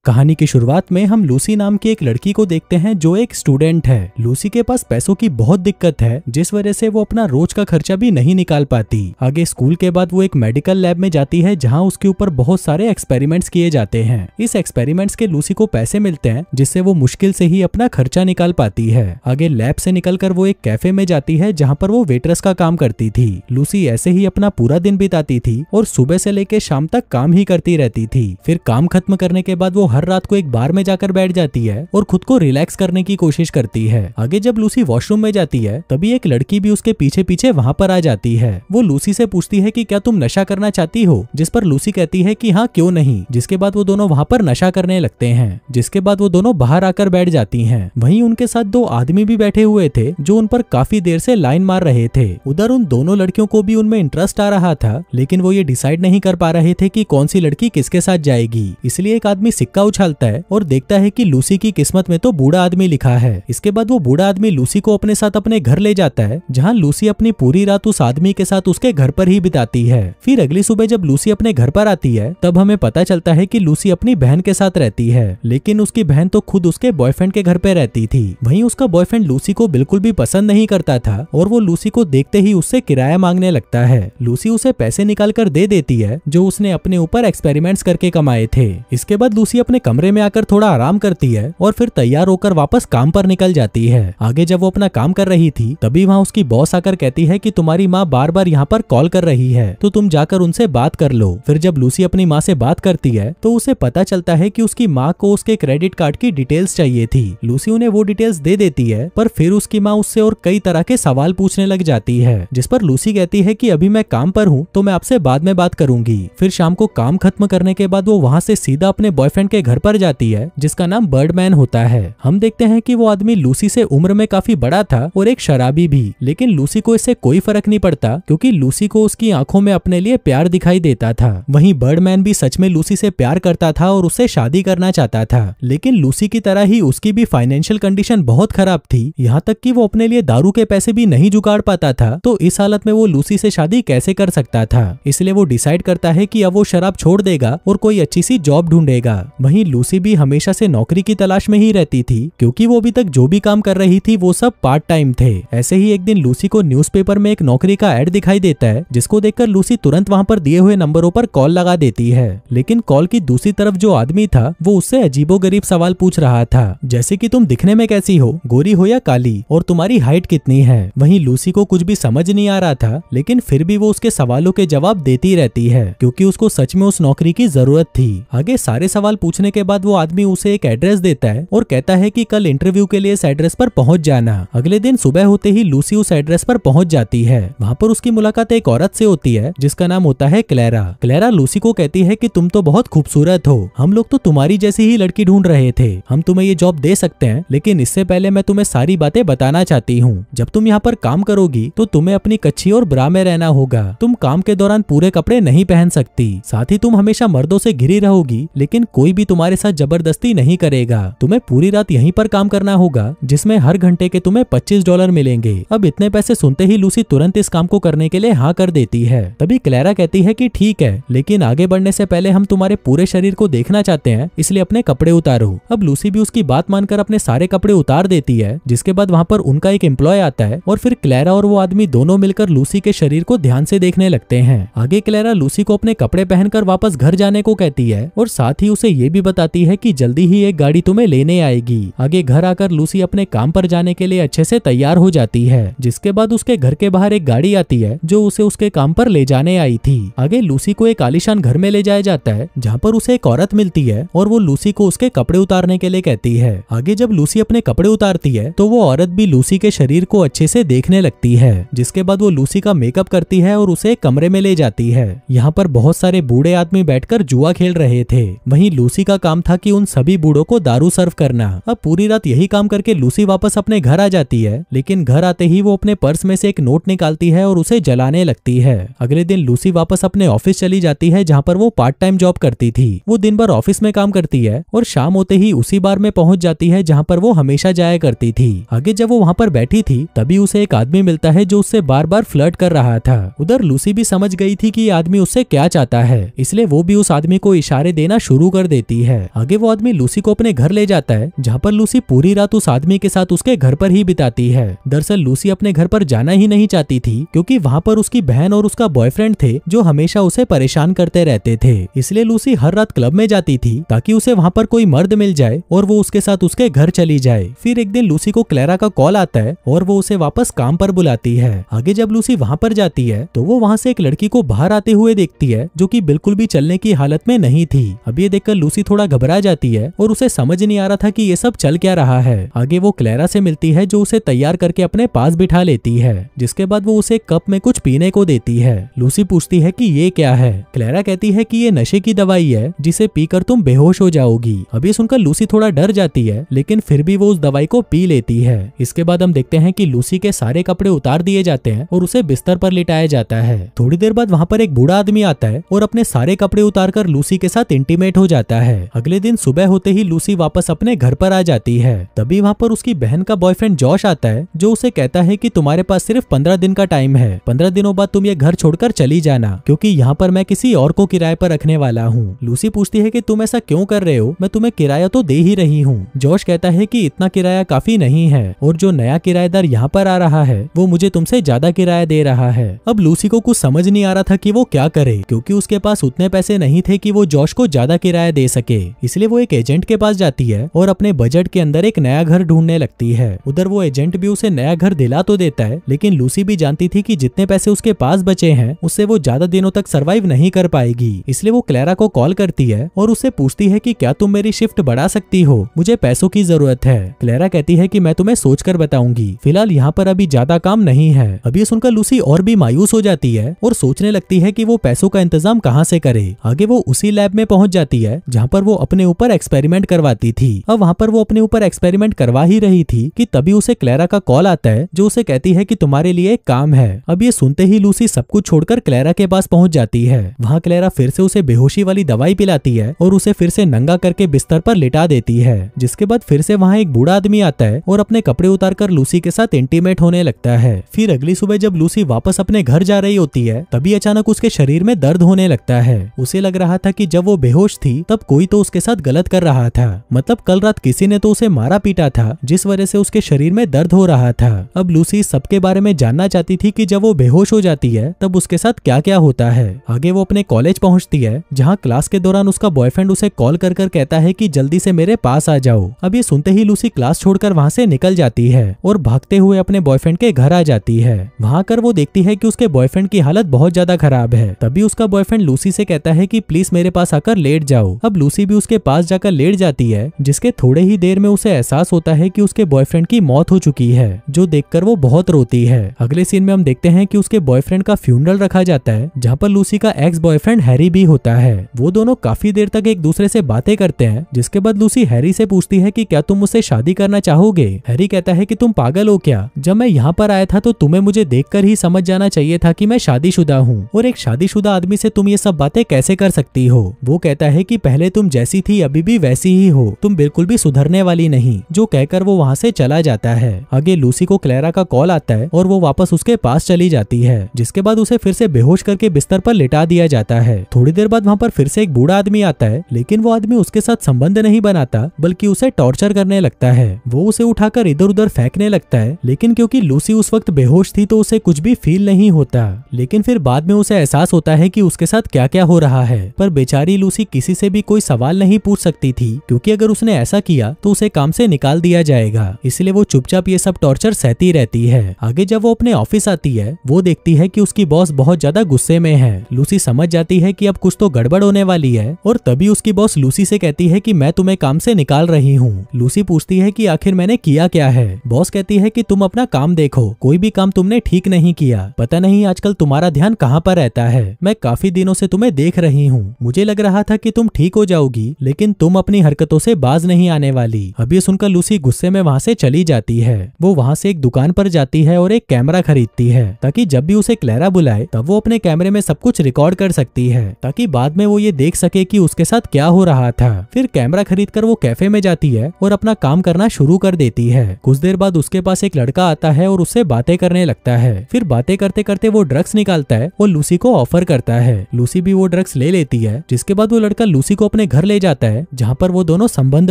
कहानी की शुरुआत में हम लूसी नाम की एक लड़की को देखते हैं जो एक स्टूडेंट है। लूसी के पास पैसों की बहुत दिक्कत है, जिस वजह से वो अपना रोज का खर्चा भी नहीं निकाल पाती। आगे स्कूल के बाद वो एक मेडिकल लैब में जाती है जहाँ उसके ऊपर बहुत सारे एक्सपेरिमेंट्स किए जाते हैं। इस एक्सपेरिमेंट्स के लूसी को पैसे मिलते हैं, जिससे वो मुश्किल से ही अपना खर्चा निकाल पाती है। आगे लैब से निकलकर वो एक कैफे में जाती है जहाँ पर वो वेट्रेस का काम करती थी। लूसी ऐसे ही अपना पूरा दिन बिताती थी और सुबह से लेकर शाम तक काम ही करती रहती थी। फिर काम खत्म करने के बाद वो हर रात को एक बार में जाकर बैठ जाती है और खुद को रिलैक्स करने की कोशिश करती है। आगे जब लूसी वॉशरूम में जाती है तभी एक लड़की भी उसके पीछे पीछे वहाँ पर आ जाती है। वो लूसी से पूछती है कि क्या तुम नशा करना चाहती हो, जिस पर लूसी कहती है कि हाँ क्यों नहीं। जिसके बाद वो दोनों वहाँ पर नशा करने लगते हैं। जिसके बाद वो दोनों बाहर आकर बैठ जाती हैं। वहीं उनके साथ दो आदमी भी बैठे हुए थे जो उन पर काफी देर से लाइन मार रहे थे। उधर उन दोनों लड़कियों को भी उनमें इंटरेस्ट आ रहा था, लेकिन वो ये डिसाइड नहीं कर पा रहे थे कि कौन सी लड़की किसके साथ जाएगी। इसलिए एक आदमी सिक्का उछालता है और देखता है कि लूसी की किस्मत में तो बूढ़ा आदमी लिखा है। इसके बाद वो बूढ़ा आदमी लूसी को अपने साथ अपने घर ले जाता है, जहाँ लूसी अपनी पूरी रात उस आदमी के साथ उसके घर पर ही बिताती है। फिर अगली सुबह जब लूसी अपने घर पर आती है तब हमें पता चलता है कि लूसी अपनी बहन के साथ रहती है, लेकिन उसकी बहन तो खुद उसके बॉयफ्रेंड के घर पे रहती थी। वहीं उसका बॉयफ्रेंड लूसी को बिल्कुल भी पसंद नहीं करता था और वो लूसी को देखते ही उससे किराया मांगने लगता है। लूसी उसे पैसे निकाल कर दे देती है जो उसने अपने ऊपर एक्सपेरिमेंट्स करके कमाए थे। इसके बाद लूसी अपने कमरे में आकर थोड़ा आराम करती है और फिर तैयार होकर वापस काम पर निकल जाती है। आगे जब वो अपना काम कर रही थी तभी वहाँ उसकी बॉस आकर कहती है कि तुम्हारी माँ बार बार यहाँ पर कॉल कर रही है, तो तुम जाकर उनसे बात कर लो। फिर जब लूसी अपनी माँ से बात करती है तो उसे पता चलता है कि उसकी माँ को उसके क्रेडिट कार्ड की डिटेल्स चाहिए थी। लूसी उन्हें वो डिटेल्स दे देती है, पर फिर उसकी माँ उससे और कई तरह के सवाल पूछने लग जाती है, जिस पर लूसी कहती है कि अभी मैं काम पर हूँ तो मैं आपसे बाद में बात करूंगी। फिर शाम को काम खत्म करने के बाद वो वहाँ से सीधा अपने बॉयफ्रेंड के घर पर जाती है जिसका नाम बर्डमैन होता है। हम देखते हैं कि वो आदमी लूसी से उम्र में काफी बड़ा था और एक शराबी भी, लेकिन लूसी को इससे कोई फर्क नहीं पड़ता क्योंकि लूसी को उसकी आंखों में अपने लिए प्यार दिखाई देता था। वहीं बर्डमैन भी सच में लूसी से प्यार करता था और उससे शादी करना चाहता था, लेकिन लूसी की तरह ही उसकी भी फाइनेंशियल कंडीशन बहुत खराब थी, यहाँ तक कि वो अपने लिए दारू के पैसे भी नहीं जुगाड़ पाता था। तो इस हालत में वो लूसी से शादी कैसे कर सकता था। इसलिए वो डिसाइड करता है कि अब वो शराब छोड़ देगा और कोई अच्छी सी जॉब ढूंढेगा। वहीं लूसी भी हमेशा से नौकरी की तलाश में ही रहती थी क्योंकि वो अभी तक जो भी काम कर रही थी वो सब पार्ट टाइम थे। ऐसे ही एक दिन लूसी को न्यूज़पेपर में एक नौकरी का ऐड दिखाई देता है, जिसको देखकर लूसी तुरंत वहां पर दिए हुए नंबरों पर कॉल लगा देती है। लेकिन कॉल की दूसरी तरफ जो आदमी था वो उससे अजीबोगरीब सवाल पूछ रहा था, जैसे कि तुम दिखने में कैसी हो, गोरी हो या काली, और तुम्हारी हाइट कितनी है। वहीं लूसी को कुछ भी समझ नहीं आ रहा था, लेकिन फिर भी वो उसके सवालों के जवाब देती रहती है क्योंकि उसको सच में उस नौकरी की जरूरत थी। आगे सारे सवाल पूछने के बाद वो आदमी उसे एक एड्रेस देता है और कहता है कि कल इंटरव्यू के लिए इस एड्रेस पर पहुंच जाना। अगले दिन सुबह होते ही लूसी उस एड्रेस पर पहुंच जाती है। वहाँ पर उसकी मुलाकात एक औरत से होती है जिसका नाम होता है क्लेरा। क्लेरा लूसी को कहती है कि तुम तो बहुत खूबसूरत हो, हम लोग तो तुम्हारी जैसी ही लड़की ढूंढ रहे थे, हम तुम्हें ये जॉब दे सकते हैं, लेकिन इससे पहले मैं तुम्हें सारी बातें बताना चाहती हूँ। जब तुम यहाँ पर काम करोगी तो तुम्हें अपनी कच्छी और ब्रा में रहना होगा, तुम काम के दौरान पूरे कपड़े नहीं पहन सकती, साथ ही तुम हमेशा मर्दों से घिरी रहोगी, लेकिन कोई भी तुम्हारे साथ जबरदस्ती नहीं करेगा। तुम्हें पूरी रात यहीं पर काम करना होगा, जिसमें हर घंटे के तुम्हें $25 मिलेंगे। अब इतने पैसे सुनते ही लूसी तुरंत इस काम को करने के लिए हाँ कर देती है। तभी क्लेरा कहती है कि ठीक है, लेकिन आगे बढ़ने से पहले हम तुम्हारे पूरे शरीर को देखना चाहते हैं, इसलिए अपने कपड़े उतारो। अब लूसी भी उसकी बात मानकर अपने सारे कपड़े उतार देती है, जिसके बाद वहाँ पर उनका एक एम्प्लॉय आता है और फिर क्लेरा और वो आदमी दोनों मिलकर लूसी के शरीर को ध्यान से देखने लगते हैं। आगे क्लेरा लूसी को अपने कपड़े पहनकर वापस घर जाने को कहती है और साथ ही उसे ये भी बताती है कि जल्दी ही एक गाड़ी तुम्हें लेने आएगी। आगे घर आकर लूसी अपने काम पर जाने के लिए अच्छे से तैयार हो जाती है, जिसके बाद उसके घर के बाहर एक गाड़ी आती है जो उसे उसके काम पर ले जाने आई थी। आगे लूसी को एक आलीशान घर में ले जाया जाता है जहाँ पर उसे एक औरत मिलती है और वो लूसी को उसके कपड़े उतारने के लिए कहती है। आगे जब लूसी अपने कपड़े उतारती है तो वो औरत भी लूसी के शरीर को अच्छे से देखने लगती है, जिसके बाद वो लूसी का मेकअप करती है और उसे एक कमरे में ले जाती है। यहाँ पर बहुत सारे बूढ़े आदमी बैठकर जुआ खेल रहे थे। वहीं लूसी का काम था कि उन सभी बूढ़ों को दारू सर्व करना। अब पूरी रात यही काम करके लूसी वापस अपने घर आ जाती है, लेकिन घर आते ही वो अपने पर्स में से एक नोट निकालती है और उसे जलाने लगती है। अगले दिन लूसी वापस अपने ऑफिस चली जाती है जहाँ पर वो पार्ट टाइम जॉब करती थी। वो दिन भर ऑफिस में काम करती है और शाम होते ही उसी बार में पहुंच जाती है जहाँ पर वो हमेशा जाया करती थी। आगे जब वो वहाँ पर बैठी थी तभी उसे एक आदमी मिलता है जो उससे बार बार फ्लर्ट कर रहा था। उधर लूसी भी समझ गई थी कि ये आदमी उससे क्या चाहता है, इसलिए वो भी उस आदमी को इशारे देना शुरू कर देती जाती है। आगे वो आदमी लूसी को अपने घर ले जाता है, जहाँ पर लूसी पूरी रात उस आदमी के साथ उसके घर पर ही बिताती है। दरअसल लूसी अपने घर पर जाना ही नहीं चाहती थी, क्योंकि वहाँ पर उसकी बहन और उसका बॉयफ्रेंड थे जो हमेशा उसे परेशान करते रहते थे। इसलिए लूसी हर रात क्लब में जाती थी ताकि उसे वहाँ पर कोई मर्द मिल जाए और वो उसके साथ उसके घर चली जाए। फिर एक दिन लूसी को क्लेरा का कॉल आता है और वो उसे वापस काम पर बुलाती है। आगे जब लूसी वहाँ पर जाती है तो वो वहाँ से एक लड़की को बाहर आते हुए देखती है जो कि बिल्कुल भी चलने की हालत में नहीं थी। अब ये देखकर लूसी थोड़ा घबरा जाती है और उसे समझ नहीं आ रहा था कि ये सब चल क्या रहा है। आगे वो क्लेरा से मिलती है जो उसे तैयार करके अपने पास बिठा लेती है, जिसके बाद वो उसे कप में कुछ पीने को देती है। लूसी पूछती है कि ये क्या है। क्लेरा कहती है कि ये नशे की दवाई है जिसे पीकर तुम बेहोश हो जाओगी। अब ये सुनकर लूसी थोड़ा डर जाती है, लेकिन फिर भी वो उस दवाई को पी लेती है। इसके बाद हम देखते हैं कि लूसी के सारे कपड़े उतार दिए जाते हैं और उसे बिस्तर पर लिटाया जाता है। थोड़ी देर बाद वहाँ पर एक बूढ़ा आदमी आता है और अपने सारे कपड़े उतारकर लूसी के साथ इंटीमेट हो जाता है। अगले दिन सुबह होते ही लूसी वापस अपने घर पर आ जाती है। तभी वहाँ पर उसकी बहन का बॉयफ्रेंड जॉश आता है जो उसे कहता है कि तुम्हारे पास सिर्फ 15 दिन का टाइम है। 15 दिनों बाद तुम ये घर छोड़कर चली जाना, क्योंकि यहाँ पर मैं किसी और को किराए पर रखने वाला हूँ। लूसी पूछती है कि तुम ऐसा क्यों कर रहे हो, मैं तुम्हें किराया तो दे ही रही हूँ। जॉश कहता है कि इतना किराया काफी नहीं है और जो नया किराएदार यहाँ पर आ रहा है वो मुझे तुमसे ज्यादा किराया दे रहा है। अब लूसी को कुछ समझ नहीं आ रहा था कि वो क्या करे, क्योंकि उसके पास उतने पैसे नहीं थे कि वो जॉश को ज्यादा किराया दे सके। इसलिए वो एक एजेंट के पास जाती है और अपने बजट के अंदर एक नया घर ढूंढने लगती है। उधर वो एजेंट भी उसे नया घर दिला तो देता है, लेकिन लूसी भी जानती थी कि जितने पैसे उसके पास बचे हैं उससे वो ज्यादा दिनों तक सरवाइव नहीं कर पाएगी। इसलिए वो क्लेरा को कॉल करती है और उससे पूछती है कि क्या तुम मेरी शिफ्ट बढ़ा सकती हो, मुझे पैसों की जरूरत है। क्लेरा कहती है कि मैं तुम्हें सोचकर बताऊंगी, फिलहाल यहाँ पर अभी ज्यादा काम नहीं है। अब ये सुनकर लूसी और भी मायूस हो जाती है और सोचने लगती है कि वो पैसों का इंतजाम कहाँ से करे। आगे वो उसी लैब में पहुंच जाती है जहाँ पर वो अपने ऊपर एक्सपेरिमेंट करवाती थी। अब वहाँ पर वो अपने ऊपर एक्सपेरिमेंट करवा ही रही थी कि तभी उसे क्लेरा का कॉल आता है जो उसे कहती है कि तुम्हारे लिए एक काम है। अब ये सुनते ही लूसी सब कुछ छोड़कर क्लेरा के पास पहुंच जाती है। वहाँ क्लेरा फिर से उसे बेहोशी वाली दवाई पिलाती है और उसे फिर से नंगा करके बिस्तर पर लिटा देती है। जिसके बाद फिर से वहाँ एक बूढ़ा आदमी आता है और अपने कपड़े उतारकर लूसी के साथ इंटीमेट होने लगता है। फिर अगली सुबह जब लूसी वापस अपने घर जा रही होती है तभी अचानक उसके शरीर में दर्द होने लगता है। उसे लग रहा था कि जब वो बेहोश थी तब कोई तो उसके साथ गलत कर रहा था, मतलब कल रात किसी ने तो उसे मारा पीटा था जिस वजह से उसके शरीर में दर्द हो रहा था। अब लूसी सबके बारे में जानना चाहती थी कि जब वो बेहोश हो जाती है तब उसके साथ क्या क्या होता है। आगे वो अपने कॉलेज पहुंचती है जहाँ क्लास के दौरान उसका बॉयफ्रेंड उसे कॉल कर कहता है कि जल्दी से मेरे पास आ जाओ। अब ये सुनते ही लूसी क्लास छोड़कर वहाँ से निकल जाती है और भागते हुए अपने बॉयफ्रेंड के घर आ जाती है। वहाँ कर वो देखती है कि उसके बॉयफ्रेंड की हालत बहुत ज्यादा खराब है। तभी उसका बॉयफ्रेंड लूसी से कहता है कि प्लीज मेरे पास आकर लेट जाओ। अब लूसी भी उसके पास जाकर लेट जाती है, जिसके थोड़े ही देर में उसे एहसास होता है कि उसके बॉयफ्रेंड की मौत हो चुकी है, जो देखकर वो बहुत रोती है। अगले सीन में हम देखते हैं कि उसके बॉयफ्रेंड का फ्यूनरल रखा जाता है जहाँ पर लूसी का एक्स बॉयफ्रेंड हैरी भी होता है। वो दोनों काफी देर तक एक दूसरे से बातें करते हैं, जिसके बाद लूसी हैरी से पूछती है कि क्या तुम मुझसे शादी करना चाहोगे। हैरी कहता है कि तुम पागल हो क्या, जब मैं यहाँ पर आया था तो तुम्हें मुझे देखकर ही समझ जाना चाहिए था कि मैं शादीशुदा हूँ और एक शादीशुदा आदमी से तुम ये सब बातें कैसे कर सकती हो। वो कहता है कि पहले तुम जैसी थी अभी भी वैसी ही हो, तुम बिल्कुल भी सुधरने वाली नहीं, जो कहकर वो वहाँ से चला जाता है। आगे लूसी को क्लेरा का कॉल आता है और वो वापस उसके पास चली जाती है, जिसके बाद उसे फिर से बेहोश करके बिस्तर पर लिटा दिया जाता है। थोड़ी देर बाद वहाँ पर फिर से एक बूढ़ा आदमी आता है, लेकिन वो आदमी उसके साथ संबंध नहीं बनाता बल्कि उसे टॉर्चर करने लगता है। वो उसे उठाकर इधर उधर फेंकने लगता है, लेकिन क्योंकि लूसी उस वक्त बेहोश थी तो उसे कुछ भी फील नहीं होता। लेकिन फिर बाद में उसे एहसास होता है कि उसके साथ क्या क्या हो रहा है, पर बेचारी लूसी किसी से भी कोई सवाल नहीं पूछ सकती थी, क्योंकि अगर उसने ऐसा किया तो उसे काम से निकाल दिया जाएगा। इसलिए वो चुपचाप ये सब टॉर्चर सहती रहती है। आगे जब वो अपने ऑफिस आती है वो देखती है कि उसकी बॉस बहुत ज्यादा गुस्से में है। लूसी समझ जाती है कि अब कुछ तो गड़बड़ होने वाली है और तभी उसकी बॉस लूसी से कहती है कि मैं तुम्हें काम से निकाल रही हूँ। लूसी पूछती है कि आखिर मैंने किया क्या है। बॉस कहती है कि तुम अपना काम देखो, कोई भी काम तुमने ठीक नहीं किया, पता नहीं आजकल तुम्हारा ध्यान कहाँ पर रहता है। मैं काफी दिनों से तुम्हें देख रही हूँ, मुझे लग रहा था कि तुम ठीक हो जाओगी, लेकिन तुम अपनी हरकतों से बाज नहीं आने वाली। अब ये सुनकर लूसी गुस्से में वहाँ से चली जाती है। वो वहाँ से एक दुकान पर जाती है और एक कैमरा खरीदती है, ताकि जब भी उसे क्लेरा बुलाए तब वो अपने कैमरे में सब कुछ रिकॉर्ड कर सकती है, ताकि बाद में वो ये देख सके कि उसके साथ क्या हो रहा था। फिर कैमरा खरीदकर वो कैफे में जाती है और अपना काम करना शुरू कर देती है। कुछ देर बाद उसके पास एक लड़का आता है और उससे बातें करने लगता है। फिर बातें करते करते वो ड्रग्स निकालता है और लूसी को ऑफर करता है। लूसी भी वो ड्रग्स ले लेती है, जिसके बाद वो लड़का लूसी को अपने अपने घर ले जाता है जहाँ पर वो दोनों संबंध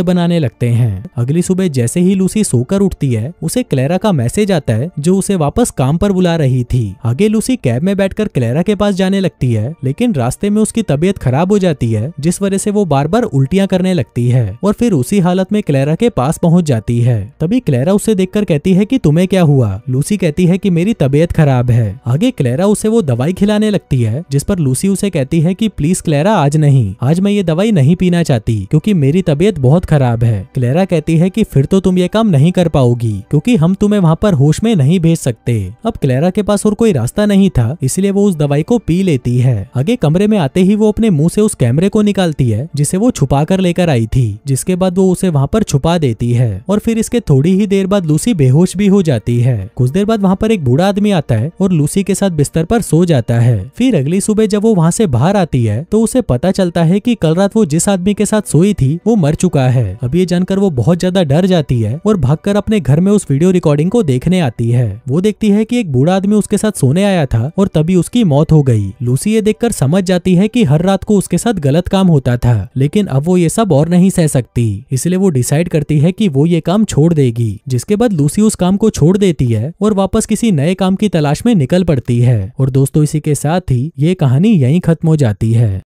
बनाने लगते हैं। अगली सुबह जैसे ही लूसी सोकर उठती है उसे क्लेरा का मैसेज आता है जो उसे वापस काम पर बुला रही थी। आगे लूसी कैब में बैठकर क्लेरा के पास जाने लगती है, लेकिन रास्ते में उसकी तबीयत खराब हो जाती है जिस वजह से वो बार बार उल्टियां करने लगती है और फिर उसी हालत में क्लेरा के पास पहुंच जाती है। तभी क्लेरा उसे देखकर कहती है कि तुम्हें क्या हुआ। लूसी कहती है कि मेरी तबीयत खराब है। आगे क्लेरा उसे वो दवाई खिलाने लगती है जिस पर लूसी उसे कहती है कि प्लीज क्लेरा आज नहीं, आज मैं ये दवाई नहीं पीना चाहती क्योंकि मेरी तबीयत बहुत खराब है। क्लेरा कहती है कि फिर तो तुम ये काम नहीं कर पाओगी क्योंकि हम तुम्हें वहाँ पर होश में नहीं भेज सकते। अब क्लेरा के पास और कोई रास्ता नहीं था, इसलिए वो उस दवाई को पी लेती है। आगे कमरे में आते ही वो अपने मुंह से उस कैमरे को निकालती है जिसे वो छुपा कर लेकर आई थी, जिसके बाद वो उसे वहाँ पर छुपा देती है और फिर इसके थोड़ी ही देर बाद लूसी बेहोश भी हो जाती है। कुछ देर बाद वहाँ पर एक बूढ़ा आदमी आता है और लूसी के साथ बिस्तर पर सो जाता है। फिर अगली सुबह जब वो वहाँ से बाहर आती है तो उसे पता चलता है कि कल रात वो जिस आदमी के साथ सोई थी वो मर चुका है। अब ये जानकर वो बहुत ज्यादा डर जाती है और भागकर अपने घर में उस वीडियो रिकॉर्डिंग को देखने आती है। वो देखती है कि एक बूढ़ा आदमी उसके साथ सोने आया था और तभी उसकी मौत हो गई। लूसी ये देखकर समझ जाती है कि हर रात को उसके साथ गलत काम होता था, लेकिन अब वो ये सब और नहीं सह सकती, इसलिए वो डिसाइड करती है कि वो ये काम छोड़ देगी। जिसके बाद लूसी उस काम को छोड़ देती है और वापस किसी नए काम की तलाश में निकल पड़ती है। और दोस्तों इसी के साथ ही ये कहानी यहीं खत्म हो जाती है।